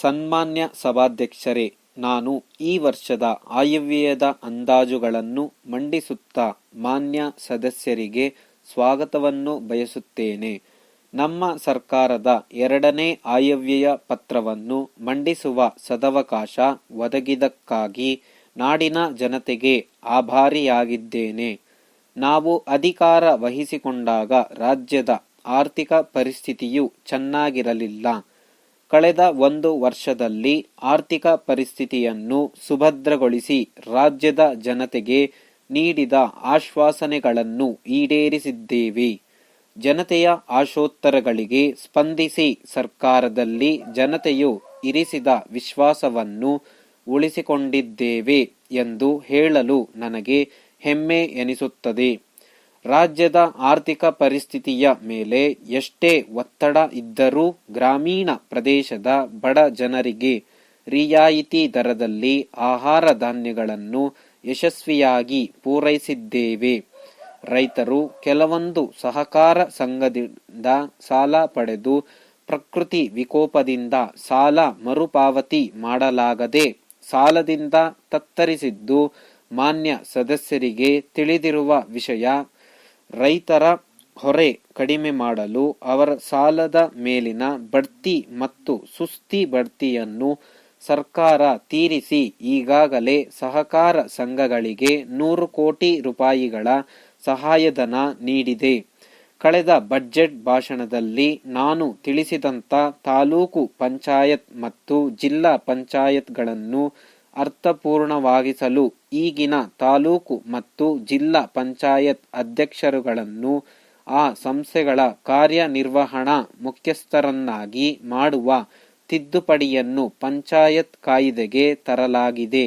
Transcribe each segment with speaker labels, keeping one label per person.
Speaker 1: ಸನ್ಮಾನ್ಯ ಸಭಾಧ್ಯಕ್ಷರೇ, ನಾನು ಈ ವರ್ಷದ ಆಯವ್ಯಯದ ಅಂದಾಜುಗಳನ್ನು ಮಂಡಿಸುತ್ತಾ ಮಾನ್ಯ ಸದಸ್ಯರಿಗೆ ಸ್ವಾಗತವನ್ನು ಬಯಸುತ್ತೇನೆ. ನಮ್ಮ ಸರ್ಕಾರದ 2ನೇ ಆಯವ್ಯಯ ಪತ್ರವನ್ನು ಮಂಡಿಸುವ ಸದವಕಾಶ ಒದಗಿದ್ದಕ್ಕಾಗಿ ನಾಡಿನ ಜನತೆಗೆ ಆಭಾರಿಯಾಗಿದ್ದೇನೆ. ನಾವು ಅಧಿಕಾರ ವಹಿಸಿಕೊಂಡಾಗ ರಾಜ್ಯದ ಆರ್ಥಿಕ ಪರಿಸ್ಥಿತಿಯು ಚೆನ್ನಾಗಿರಲಿಲ್ಲ. ಕಳೆದ 1 ವರ್ಷದಲ್ಲಿ ಆರ್ಥಿಕ ಪರಿಸ್ಥಿತಿಯನ್ನು ಸುಭದ್ರಗೊಳಿಸಿ ರಾಜ್ಯದ ಜನತೆಗೆ ನೀಡಿದ ಆಶ್ವಾಸನೆಗಳನ್ನು ಈಡೇರಿಸಿದ್ದೇವೆ. ಜನತೆಯ ಆಶೋತ್ತರಗಳಿಗೆ ಸ್ಪಂದಿಸಿ ಸರ್ಕಾರದಲ್ಲಿ ಜನತೆಯು ಇರಿಸಿದ ವಿಶ್ವಾಸವನ್ನು ಉಳಿಸಿಕೊಂಡಿದ್ದೇವೆ ಎಂದು ಹೇಳಲು ನನಗೆ ಹೆಮ್ಮೆ ಎನಿಸುತ್ತದೆ. ರಾಜ್ಯದ ಆರ್ಥಿಕ ಪರಿಸ್ಥಿತಿಯ ಮೇಲೆ ಎಷ್ಟೇ ಒತ್ತಡ ಇದ್ದರೂ ಗ್ರಾಮೀಣ ಪ್ರದೇಶದ ಬಡ ಜನರಿಗೆ ರಿಯಾಯಿತಿ ದರದಲ್ಲಿ ಆಹಾರ ಧಾನ್ಯಗಳನ್ನು ಯಶಸ್ವಿಯಾಗಿ ಪೂರೈಸಿದ್ದೇವೆ. ರೈತರು ಕೆಲವೊಂದು ಸಹಕಾರ ಸಂಘದಿಂದ ಸಾಲ ಪಡೆದು ಪ್ರಕೃತಿ ವಿಕೋಪದಿಂದ ಸಾಲ ಮರುಪಾವತಿ ಮಾಡಲಾಗದೆ ಸಾಲದಿಂದ ತತ್ತರಿಸಿದ್ದು ಮಾನ್ಯ ಸದಸ್ಯರಿಗೆ ತಿಳಿದಿರುವ ವಿಷಯ. ರೈತರ ಹೊರೆ ಕಡಿಮೆ ಮಾಡಲು ಅವರ ಸಾಲದ ಮೇಲಿನ ಬಡ್ತಿ ಮತ್ತು ಸುಸ್ತಿ ಬಡ್ತಿಯನ್ನು ಸರ್ಕಾರ ತೀರಿಸಿ ಈಗಾಗಲೇ ಸಹಕಾರ ಸಂಘಗಳಿಗೆ 100 ಕೋಟಿ ರೂಪಾಯಿಗಳ ಸಹಾಯಧನ ನೀಡಿದೆ. ಕಳೆದ ಬಜೆಟ್ ಭಾಷಣದಲ್ಲಿ ನಾನು ತಿಳಿಸಿದಂಥ ತಾಲೂಕು ಪಂಚಾಯತ್ ಮತ್ತು ಜಿಲ್ಲಾ ಪಂಚಾಯತ್ಗಳನ್ನು ಅರ್ಥಪೂರ್ಣವಾಗಿಸಲು ಈಗಿನ ತಾಲೂಕು ಮತ್ತು ಜಿಲ್ಲಾ ಪಂಚಾಯತ್ ಅಧ್ಯಕ್ಷರುಗಳನ್ನು ಆ ಸಂಸ್ಥೆಗಳ ಕಾರ್ಯನಿರ್ವಹಣಾ ಮುಖ್ಯಸ್ಥರನ್ನಾಗಿ ಮಾಡುವ ತಿದ್ದುಪಡಿಯನ್ನು ಪಂಚಾಯತ್ ಕಾಯ್ದೆಗೆ ತರಲಾಗಿದೆ.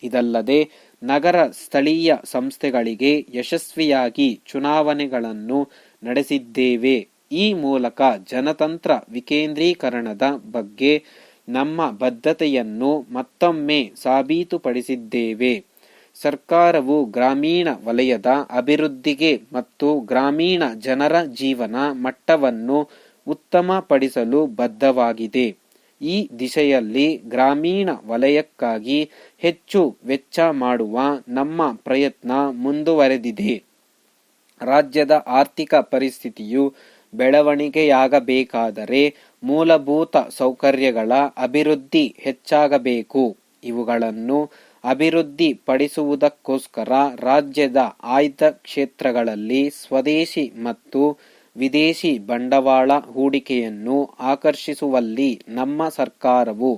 Speaker 1: ಇದಲ್ಲದೆ ನಗರ ಸ್ಥಳೀಯ ಸಂಸ್ಥೆಗಳಿಗೆ ಯಶಸ್ವಿಯಾಗಿ ಚುನಾವಣೆಗಳನ್ನು ನಡೆಸಿದ್ದೇವೆ. ಈ ಮೂಲಕ ಜನತಂತ್ರ ವಿಕೇಂದ್ರೀಕರಣದ ಬಗ್ಗೆ ನಮ್ಮ ಬದ್ಧತೆಯನ್ನು ಮತ್ತೊಮ್ಮೆ ಸಾಬೀತುಪಡಿಸಿದ್ದೇವೆ. ಸರ್ಕಾರವು ಗ್ರಾಮೀಣ ವಲಯದ ಅಭಿವೃದ್ಧಿಗೆ ಮತ್ತು ಗ್ರಾಮೀಣ ಜನರ ಜೀವನ ಮಟ್ಟವನ್ನು ಉತ್ತಮಪಡಿಸಲು ಬದ್ಧವಾಗಿದೆ. ಈ ದಿಶೆಯಲ್ಲಿ ಗ್ರಾಮೀಣ ವಲಯಕ್ಕಾಗಿ ಹೆಚ್ಚು ವೆಚ್ಚ ಮಾಡುವ ನಮ್ಮ ಪ್ರಯತ್ನ ಮುಂದುವರೆದಿದೆ. ರಾಜ್ಯದ ಆರ್ಥಿಕ ಪರಿಸ್ಥಿತಿಯು ಬೆಳವಣಿಗೆಯಾಗಬೇಕಾದರೆ ಮೂಲಭೂತ ಸೌಕರ್ಯಗಳ ಅಭಿವೃದ್ಧಿ ಹೆಚ್ಚಾಗಬೇಕು. ಇವುಗಳನ್ನು ಅಭಿವೃದ್ಧಿ ಪಡಿಸುವುದಕ್ಕೋಸ್ಕರ ರಾಜ್ಯದ ಆಯ್ದ ಕ್ಷೇತ್ರಗಳಲ್ಲಿ ಸ್ವದೇಶಿ ಮತ್ತು ವಿದೇಶಿ ಬಂಡವಾಳ ಹೂಡಿಕೆಯನ್ನು ಆಕರ್ಷಿಸುವಲ್ಲಿ ನಮ್ಮ ಸರ್ಕಾರವು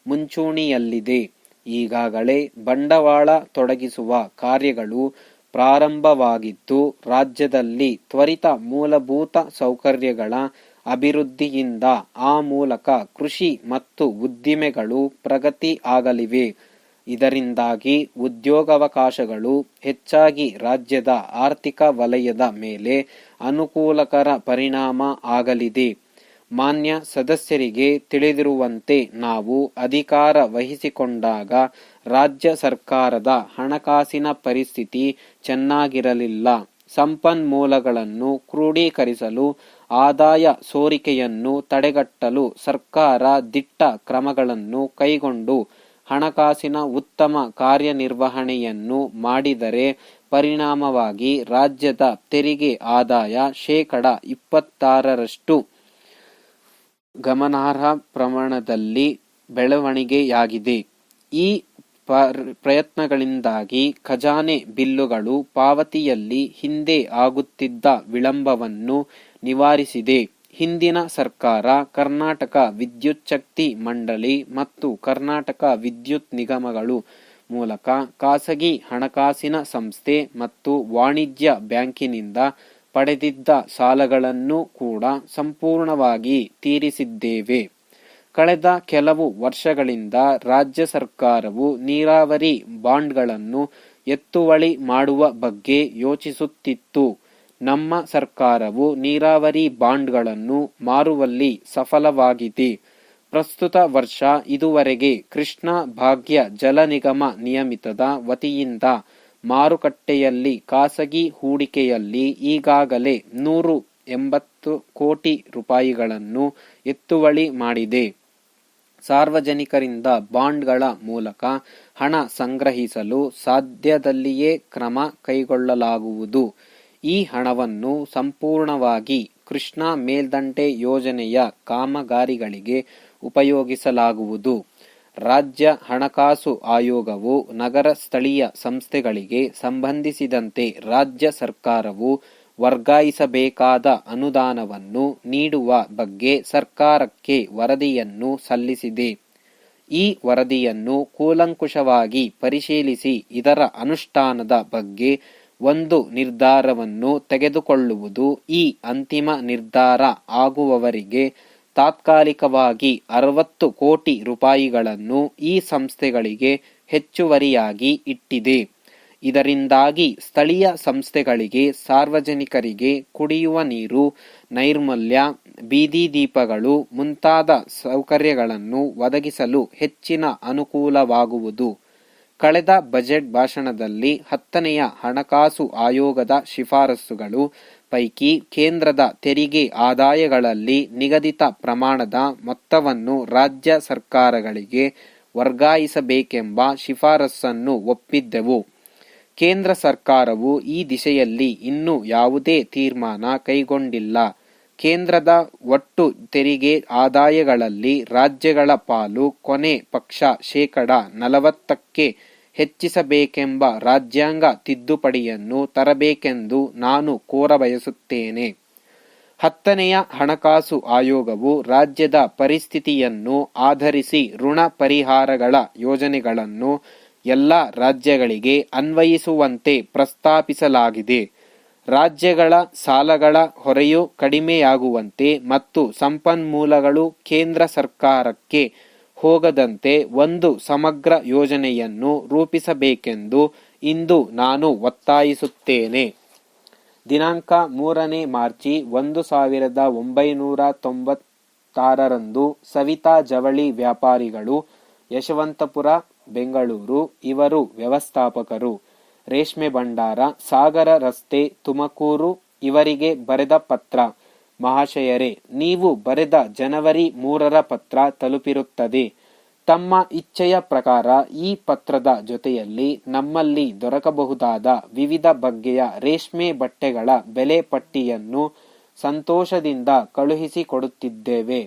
Speaker 1: ಮುಂಚೂಣಿಯಲ್ಲಿದೆ. ಈಗಾಗಲೇ ಬಂಡವಾಳ ತೊಡಗಿಸುವ ಕಾರ್ಯಗಳು ಪ್ರಾರಂಭವಾಗಿದ್ದು ರಾಜ್ಯದಲ್ಲಿ ತ್ವರಿತ ಮೂಲಭೂತ ಸೌಕರ್ಯಗಳ ಅಭಿವೃದ್ಧಿಯಿಂದ ಆ ಮೂಲಕ ಕೃಷಿ ಮತ್ತು ಉದ್ದಿಮೆಗಳು ಪ್ರಗತಿ ಆಗಲಿವೆ. ಇದರಿಂದಾಗಿ ಉದ್ಯೋಗಾವಕಾಶಗಳು ಹೆಚ್ಚಾಗಿ ರಾಜ್ಯದ ಆರ್ಥಿಕ ವಲಯದ ಮೇಲೆ ಅನುಕೂಲಕರ ಪರಿಣಾಮ ಆಗಲಿದೆ. ಮಾನ್ಯ ಸದಸ್ಯರಿಗೆ ತಿಳಿದಿರುವಂತೆ ನಾವು ಅಧಿಕಾರ ವಹಿಸಿಕೊಂಡಾಗ ರಾಜ್ಯ ಸರ್ಕಾರದ ಹಣಕಾಸಿನ ಪರಿಸ್ಥಿತಿ ಚೆನ್ನಾಗಿರಲಿಲ್ಲ. ಸಂಪನ್ಮೂಲಗಳನ್ನು ಕ್ರೋಢೀಕರಿಸಲು ಆದಾಯ ಸೋರಿಕೆಯನ್ನು ತಡೆಗಟ್ಟಲು ಸರ್ಕಾರ ದಿಟ್ಟ ಕ್ರಮಗಳನ್ನು ಕೈಗೊಂಡು ಹಣಕಾಸಿನ ಉತ್ತಮ ಕಾರ್ಯನಿರ್ವಹಣೆಯನ್ನು ಮಾಡಿದರೆ ಪರಿಣಾಮವಾಗಿ ರಾಜ್ಯದ ತೆರಿಗೆ ಆದಾಯ 26% ಗಮನಾರ್ಹ ಪ್ರಮಾಣದಲ್ಲಿ ಬೆಳವಣಿಗೆಯಾಗಿದೆ. ಈ ಪ್ರಯತ್ನಗಳಿಂದಾಗಿ ಖಜಾನೆ ಬಿಲ್ಲುಗಳು ಪಾವತಿಯಲ್ಲಿ ಹಿಂದೆ ಆಗುತ್ತಿದ್ದ ವಿಳಂಬವನ್ನು ನಿವಾರಿಸಿದೆ. ಹಿಂದಿನ ಸರ್ಕಾರ ಕರ್ನಾಟಕ ವಿದ್ಯುಚ್ಛಕ್ತಿ ಮಂಡಳಿ ಮತ್ತು ಕರ್ನಾಟಕ ವಿದ್ಯುತ್ ನಿಗಮಗಳು ಮೂಲಕ ಖಾಸಗಿ ಹಣಕಾಸಿನ ಸಂಸ್ಥೆ ಮತ್ತು ವಾಣಿಜ್ಯ ಬ್ಯಾಂಕಿನಿಂದ ಪಡೆದಿದ್ದ ಸಾಲಗಳನ್ನು ಕೂಡ ಸಂಪೂರ್ಣವಾಗಿ ತೀರಿಸಿದ್ದೇವೆ. ಕಳೆದ ಕೆಲವು ವರ್ಷಗಳಿಂದ ರಾಜ್ಯ ಸರ್ಕಾರವು ನೀರಾವರಿ ಬಾಂಡ್ಗಳನ್ನು ಎತ್ತುವಳಿ ಮಾಡುವ ಬಗ್ಗೆ ಯೋಚಿಸುತ್ತಿತ್ತು. ನಮ್ಮ ಸರ್ಕಾರವು ನೀರಾವರಿ ಬಾಂಡ್ಗಳನ್ನು ಮಾರುವಲ್ಲಿ ಸಫಲವಾಗಿದೆ. ಪ್ರಸ್ತುತ ವರ್ಷ ಇದುವರೆಗೆ ಕೃಷ್ಣ ಭಾಗ್ಯ ಜಲ ನಿಗಮ ನಿಯಮಿತದ ವತಿಯಿಂದ ಮಾರುಕಟ್ಟೆಯಲ್ಲಿ ಖಾಸಗಿ ಹೂಡಿಕೆಯಲ್ಲಿ ಈಗಾಗಲೇ 180 ಕೋಟಿ ರೂಪಾಯಿಗಳನ್ನು ಎತ್ತುವಳಿ ಮಾಡಿದೆ. ಸಾರ್ವಜನಿಕರಿಂದ ಬಾಂಡ್ಗಳ ಮೂಲಕ ಹಣ ಸಂಗ್ರಹಿಸಲು ಸಾಧ್ಯದಲ್ಲಿಯೇ ಕ್ರಮ ಕೈಗೊಳ್ಳಲಾಗುವುದು. ಈ ಹಣವನ್ನು ಸಂಪೂರ್ಣವಾಗಿ ಕೃಷ್ಣಾ ಮೇಲ್ದಂಡೆ ಯೋಜನೆಯ ಕಾಮಗಾರಿಗಳಿಗೆ ಉಪಯೋಗಿಸಲಾಗುವುದು. ರಾಜ್ಯ ಹಣಕಾಸು ಆಯೋಗವು ನಗರ ಸ್ಥಳೀಯ ಸಂಸ್ಥೆಗಳಿಗೆ ಸಂಬಂಧಿಸಿದಂತೆ ರಾಜ್ಯ ಸರ್ಕಾರವು ವರ್ಗಾಯಿಸಬೇಕಾದ ಅನುದಾನವನ್ನು ನೀಡುವ ಬಗ್ಗೆ ಸರ್ಕಾರಕ್ಕೆ ವರದಿಯನ್ನು ಸಲ್ಲಿಸಿದೆ. ಈ ವರದಿಯನ್ನು ಕೂಲಂಕುಷವಾಗಿ ಪರಿಶೀಲಿಸಿ ಇದರ ಅನುಷ್ಠಾನದ ಬಗ್ಗೆ ಒಂದು ನಿರ್ಧಾರವನ್ನು ತೆಗೆದುಕೊಳ್ಳುವುದು. ಈ ಅಂತಿಮ ನಿರ್ಧಾರ ಆಗುವವರೆಗೆ ತಾತ್ಕಾಲಿಕವಾಗಿ 60 ಕೋಟಿ ರೂಪಾಯಿಗಳನ್ನು ಈ ಸಂಸ್ಥೆಗಳಿಗೆ ಹೆಚ್ಚುವರಿಯಾಗಿ ಇಟ್ಟಿದೆ. ಇದರಿಂದಾಗಿ ಸ್ಥಳೀಯ ಸಂಸ್ಥೆಗಳಿಗೆ ಸಾರ್ವಜನಿಕರಿಗೆ ಕುಡಿಯುವ ನೀರು, ನೈರ್ಮಲ್ಯ, ಬೀದಿ ದೀಪಗಳು ಮುಂತಾದ ಸೌಕರ್ಯಗಳನ್ನು ಒದಗಿಸಲು ಹೆಚ್ಚಿನ ಅನುಕೂಲವಾಗುವುದು. ಕಳೆದ ಬಜೆಟ್ ಭಾಷಣದಲ್ಲಿ 10ನೆಯ ಹಣಕಾಸು ಆಯೋಗದ ಶಿಫಾರಸುಗಳು ಪೈಕಿ ಕೇಂದ್ರದ ತೆರಿಗೆ ಆದಾಯಗಳಲ್ಲಿ ನಿಗದಿತ ಪ್ರಮಾಣದ ಮೊತ್ತವನ್ನು ರಾಜ್ಯ ಸರ್ಕಾರಗಳಿಗೆ ವರ್ಗಾಯಿಸಬೇಕೆಂಬ ಶಿಫಾರಸನ್ನು ಒಪ್ಪಿದ್ದೆವು. ಕೇಂದ್ರ ಸರ್ಕಾರವು ಈ ದಿಶೆಯಲ್ಲಿ ಇನ್ನೂ ಯಾವುದೇ ತೀರ್ಮಾನ ಕೈಗೊಂಡಿಲ್ಲ. ಕೇಂದ್ರದ ಒಟ್ಟು ತೆರಿಗೆ ಆದಾಯಗಳಲ್ಲಿ ರಾಜ್ಯಗಳ ಪಾಲು ಕೊನೆ ಪಕ್ಷ 40% ಹೆಚ್ಚಿಸಬೇಕೆಂಬ ರಾಜ್ಯಾಂಗ ತಿದ್ದುಪಡಿಯನ್ನು ತರಬೇಕೆಂದು ನಾನು ಕೋರಬಯಸುತ್ತೇನೆ. 10ನೆಯ ಹಣಕಾಸು ಆಯೋಗವು ರಾಜ್ಯದ ಪರಿಸ್ಥಿತಿಯನ್ನು ಆಧರಿಸಿ ಋಣ ಪರಿಹಾರಗಳ ಯೋಜನೆಗಳನ್ನು ಎಲ್ಲ ರಾಜ್ಯಗಳಿಗೆ ಅನ್ವಯಿಸುವಂತೆ ಪ್ರಸ್ತಾಪಿಸಲಾಗಿದೆ. ರಾಜ್ಯಗಳ ಸಾಲಗಳ ಹೊರೆಯು ಕಡಿಮೆಯಾಗುವಂತೆ ಮತ್ತು ಸಂಪನ್ಮೂಲಗಳು ಕೇಂದ್ರ ಸರ್ಕಾರಕ್ಕೆ ಹೋಗದಂತೆ ಒಂದು ಸಮಗ್ರ ಯೋಜನೆಯನ್ನು ರೂಪಿಸಬೇಕೆಂದು ಇಂದು ನಾನು ಒತ್ತಾಯಿಸುತ್ತೇನೆ. ದಿನಾಂಕ 3ನೇ ಮಾರ್ಚ್ 1996ರಂದು ಸವಿತಾ ಜವಳಿ ವ್ಯಾಪಾರಿಗಳು, ಯಶವಂತಪುರ, ಬೆಂಗಳೂರು. ಇವರು ವ್ಯವಸ್ಥಾಪಕರು, ರೇಷ್ಮೆ ಭಂಡಾರ, ಸಾಗರ ರಸ್ತೆ, ತುಮಕೂರು. ಇವರಿಗೆ ಬರೆದ ಪತ್ರ. ಮಹಾಶಯರೇ, ನೀವು ಬರೆದ ಜನವರಿ 3ರ ಪತ್ರ ತಲುಪಿರುತ್ತದೆ. ತಮ್ಮ ಇಚ್ಛೆಯ ಪ್ರಕಾರ ಈ ಪತ್ರದ ಜೊತೆಯಲ್ಲಿ ನಮ್ಮಲ್ಲಿ ದೊರಕಬಹುದಾದ ವಿವಿಧ ಬಗೆಯ ರೇಷ್ಮೆ ಬಟ್ಟೆಗಳ ಬೆಲೆ ಪಟ್ಟಿಯನ್ನು ಸಂತೋಷದಿಂದ ಕಳುಹಿಸಿಕೊಡುತ್ತಿದ್ದೇವೆ.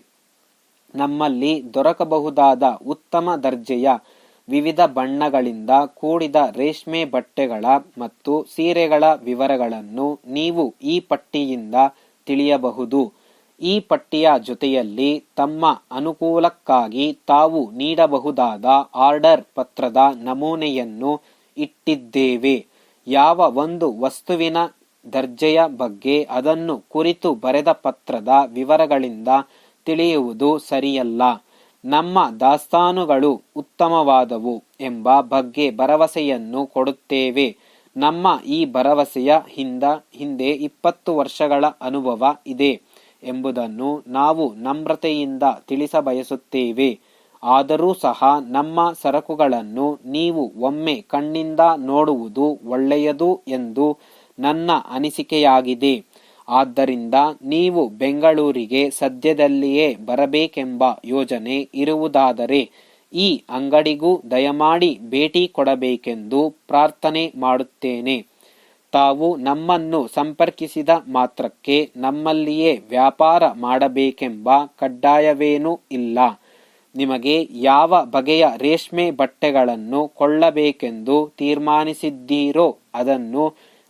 Speaker 1: ನಮ್ಮಲ್ಲಿ ದೊರಕಬಹುದಾದ ಉತ್ತಮ ದರ್ಜೆಯ ವಿವಿಧ ಬಣ್ಣಗಳಿಂದ ಕೂಡಿದ ರೇಷ್ಮೆ ಬಟ್ಟೆಗಳ ಮತ್ತು ಸೀರೆಗಳ ವಿವರಗಳನ್ನು ನೀವು ಈ ಪಟ್ಟಿಯಿಂದ ತಿಳಿಯಬಹುದು. ಈ ಪಟ್ಟಿಯ ಜೊತೆಯಲ್ಲಿ ತಮ್ಮ ಅನುಕೂಲಕ್ಕಾಗಿ ತಾವು ನೀಡಬಹುದಾದ ಆರ್ಡರ್ ಪತ್ರದ ನಮೂನೆಯನ್ನು ಇಟ್ಟಿದ್ದೇವೆ. ಯಾವ ಒಂದು ವಸ್ತುವಿನ ದರ್ಜೆಯ ಬಗ್ಗೆ ಅದನ್ನು ಕುರಿತು ಬರೆದ ಪತ್ರದ ವಿವರಗಳಿಂದ ತಿಳಿಯುವುದು ಸರಿಯಲ್ಲ. ನಮ್ಮ ದಾಸ್ತಾನುಗಳು ಉತ್ತಮವಾದವು ಎಂಬ ಬಗ್ಗೆ ಭರವಸೆಯನ್ನು ಕೊಡುತ್ತೇವೆ. ನಮ್ಮ ಈ ಭರವಸೆಯ ಹಿಂದೆ 20 ವರ್ಷಗಳ ಅನುಭವ ಇದೆ ಎಂಬುದನ್ನು ನಾವು ನಮ್ರತೆಯಿಂದ ತಿಳಿಸಬಯಸುತ್ತೇವೆ. ಆದರೂ ಸಹ ನಮ್ಮ ಸರಕುಗಳನ್ನು ನೀವು ಒಮ್ಮೆ ಕಣ್ಣಿಂದ ನೋಡುವುದು ಒಳ್ಳೆಯದು ಎಂದು ನನ್ನ ಅನಿಸಿಕೆಯಾಗಿದೆ. ಆದ್ದರಿಂದ ನೀವು ಬೆಂಗಳೂರಿಗೆ ಸದ್ಯದಲ್ಲಿಯೇ ಬರಬೇಕೆಂಬ ಯೋಜನೆ ಇರುವುದಾದರೆ ಈ ಅಂಗಡಿಗೂ ದಯಮಾಡಿ ಭೇಟಿ ಕೊಡಬೇಕೆಂದು ಪ್ರಾರ್ಥನೆ ಮಾಡುತ್ತೇನೆ. ತಾವು ನಮ್ಮನ್ನು ಸಂಪರ್ಕಿಸಿದ ಮಾತ್ರಕ್ಕೆ ನಮ್ಮಲ್ಲಿಯೇ ವ್ಯಾಪಾರ ಮಾಡಬೇಕೆಂಬ ಕಡ್ಡಾಯವೇನೂ ಇಲ್ಲ. ನಿಮಗೆ ಯಾವ ಬಗೆಯ ರೇಷ್ಮೆ ಬಟ್ಟೆಗಳನ್ನು ಕೊಳ್ಳಬೇಕೆಂದು ತೀರ್ಮಾನಿಸಿದ್ದೀರೋ ಅದನ್ನು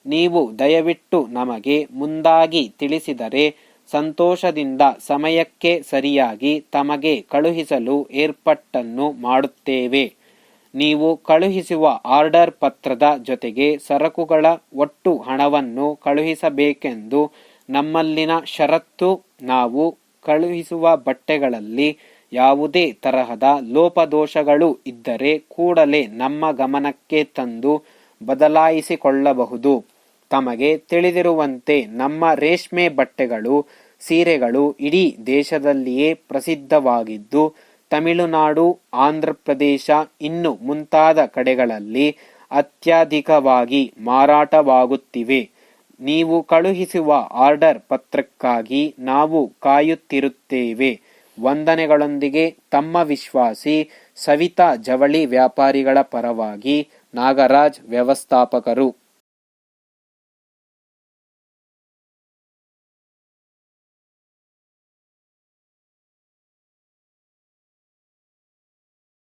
Speaker 1: ನೀವು ದಯವಿಟ್ಟು ನಮಗೆ ಮುಂದಾಗಿ ತಿಳಿಸಿದರೆ ಸಂತೋಷದಿಂದ ಸಮಯಕ್ಕೆ ಸರಿಯಾಗಿ ತಮಗೆ ಕಳುಹಿಸಲು ಏರ್ಪಾಟನ್ನು ಮಾಡುತ್ತೇವೆ. ನೀವು ಕಳುಹಿಸುವ ಆರ್ಡರ್ ಪತ್ರದ ಜೊತೆಗೆ ಸರಕುಗಳ ಒಟ್ಟು ಹಣವನ್ನು ಕಳುಹಿಸಬೇಕೆಂದು ನಮ್ಮಲ್ಲಿನ ಷರತ್ತು. ನಾವು ಕಳುಹಿಸುವ ಬಟ್ಟೆಗಳಲ್ಲಿ ಯಾವುದೇ ತರಹದ ಲೋಪದೋಷಗಳು ಇದ್ದರೆ ಕೂಡಲೇ ನಮ್ಮ ಗಮನಕ್ಕೆ ತಂದು ಬದಲಾಯಿಸಿಕೊಳ್ಳಬಹುದು. ತಮಗೆ ತಿಳಿದಿರುವಂತೆ ನಮ್ಮ ರೇಷ್ಮೆ ಬಟ್ಟೆಗಳು, ಸೀರೆಗಳು ಇಡೀ ದೇಶದಲ್ಲಿಯೇ ಪ್ರಸಿದ್ಧವಾಗಿದ್ದು ತಮಿಳುನಾಡು, ಆಂಧ್ರಪ್ರದೇಶ ಇನ್ನು ಮುಂತಾದ ಕಡೆಗಳಲ್ಲಿ ಅತ್ಯಧಿಕವಾಗಿ ಮಾರಾಟವಾಗುತ್ತಿವೆ. ನೀವು ಕಳುಹಿಸುವ ಆರ್ಡರ್ ಪತ್ರಕ್ಕಾಗಿ ನಾವು ಕಾಯುತ್ತಿರುತ್ತೇವೆ. ವಂದನೆಗಳೊಂದಿಗೆ ತಮ್ಮ ವಿಶ್ವಾಸಿ ಸವಿತಾ ಜವಳಿ ವ್ಯಾಪಾರಿಗಳ ಪರವಾಗಿ ನಾಗರಾಜ್, ವ್ಯವಸ್ಥಾಪಕರು.